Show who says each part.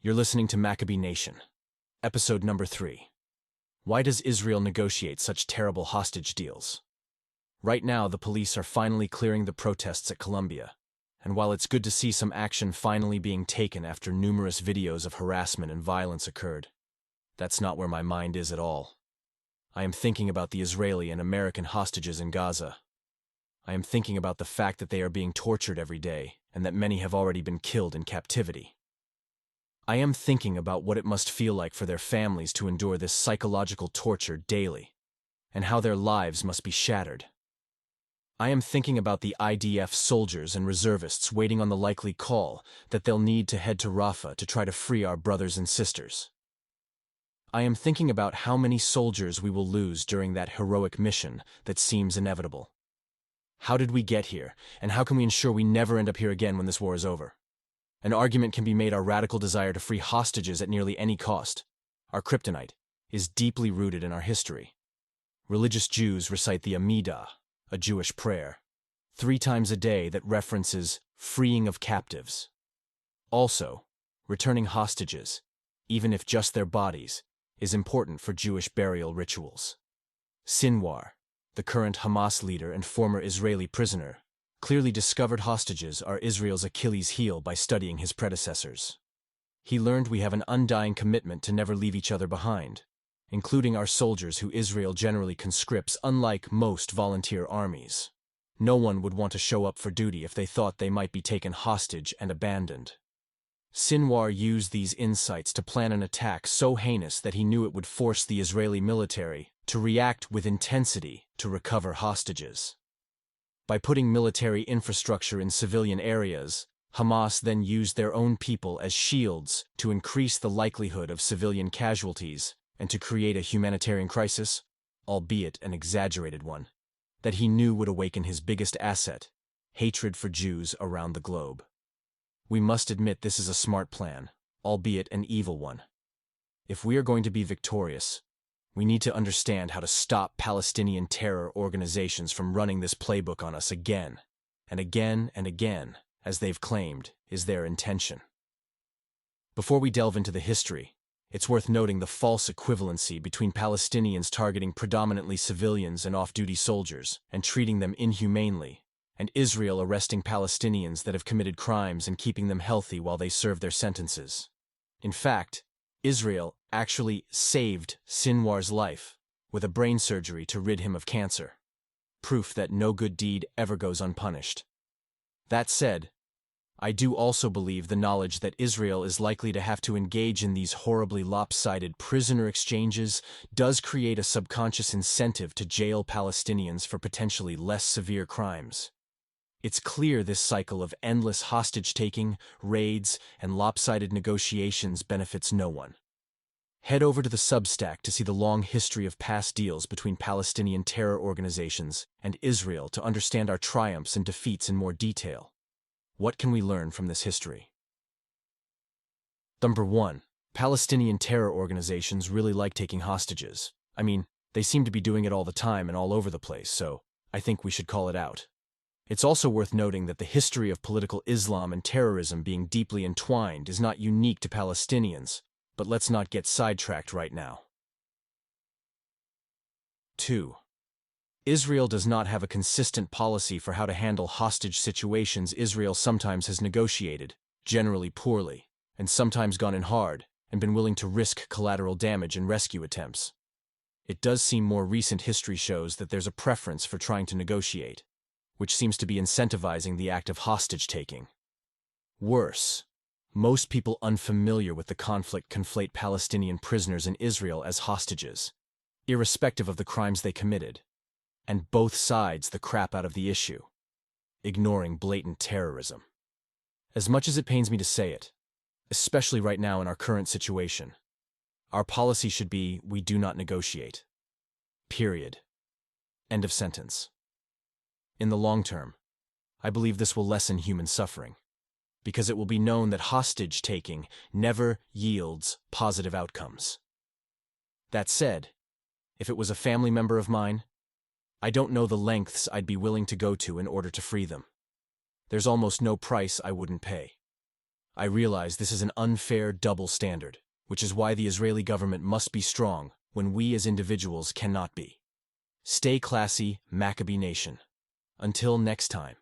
Speaker 1: You're listening to Maccabee Nation, episode number 3. Why does Israel negotiate such terrible hostage deals? Right now, the police are finally clearing the protests at Columbia, and while it's good to see some action finally being taken after numerous videos of harassment and violence occurred, that's not where my mind is at all. I am thinking about the Israeli and American hostages in Gaza. I am thinking about the fact that they are being tortured every day, and that many have already been killed in captivity. I am thinking about what it must feel like for their families to endure this psychological torture daily, and how their lives must be shattered. I am thinking about the IDF soldiers and reservists waiting on the likely call that they'll need to head to Rafah to try to free our brothers and sisters. I am thinking about how many soldiers we will lose during that heroic mission that seems inevitable. How did we get here, and how can we ensure we never end up here again when this war is over? An argument can be made our radical desire to free hostages at nearly any cost, our kryptonite, is deeply rooted in our history. Religious Jews recite the Amidah, a Jewish prayer, 3 times a day that references freeing of captives. Also, returning hostages, even if just their bodies, is important for Jewish burial rituals. Sinwar, the current Hamas leader and former Israeli prisoner, clearly discovered hostages are Israel's Achilles heel by studying his predecessors. He learned we have an undying commitment to never leave each other behind, including our soldiers who Israel generally conscripts unlike most volunteer armies. No one would want to show up for duty if they thought they might be taken hostage and abandoned. Sinwar used these insights to plan an attack so heinous that he knew it would force the Israeli military to react with intensity to recover hostages. By putting military infrastructure in civilian areas, Hamas then used their own people as shields to increase the likelihood of civilian casualties and to create a humanitarian crisis, albeit an exaggerated one, that he knew would awaken his biggest asset, hatred for Jews around the globe. We must admit this is a smart plan, albeit an evil one. If we are going to be victorious, we need to understand how to stop Palestinian terror organizations from running this playbook on us again and again and again, as they've claimed is their intention. Before we delve into the history, it's worth noting the false equivalency between Palestinians targeting predominantly civilians and off-duty soldiers and treating them inhumanely, and Israel arresting Palestinians that have committed crimes and keeping them healthy while they serve their sentences. In fact, Israel actually saved Sinwar's life with a brain surgery to rid him of cancer, proof that no good deed ever goes unpunished. That said, I do also believe the knowledge that Israel is likely to have to engage in these horribly lopsided prisoner exchanges does create a subconscious incentive to jail Palestinians for potentially less severe crimes. It's clear this cycle of endless hostage-taking, raids, and lopsided negotiations benefits no one. Head over to the Substack to see the long history of past deals between Palestinian terror organizations and Israel to understand our triumphs and defeats in more detail. What can we learn from this history? Number 1. Palestinian terror organizations really like taking hostages. I mean, they seem to be doing it all the time and all over the place, so I think we should call it out. It's also worth noting that the history of political Islam and terrorism being deeply entwined is not unique to Palestinians, but let's not get sidetracked right now. 2. Israel does not have a consistent policy for how to handle hostage situations. Israel sometimes has negotiated, generally poorly, and sometimes gone in hard and been willing to risk collateral damage in rescue attempts. It does seem more recent history shows that there's a preference for trying to negotiate, which seems to be incentivizing the act of hostage-taking. Worse, most people unfamiliar with the conflict conflate Palestinian prisoners in Israel as hostages, irrespective of the crimes they committed, and both sides the crap out of the issue, ignoring blatant terrorism. As much as it pains me to say it, especially right now in our current situation, our policy should be we do not negotiate. Period. End of sentence. In the long term, I believe this will lessen human suffering, because it will be known that hostage-taking never yields positive outcomes. That said, if it was a family member of mine, I don't know the lengths I'd be willing to go to in order to free them. There's almost no price I wouldn't pay. I realize this is an unfair double standard, which is why the Israeli government must be strong when we as individuals cannot be. Stay classy, Maccabee Nation. Until next time.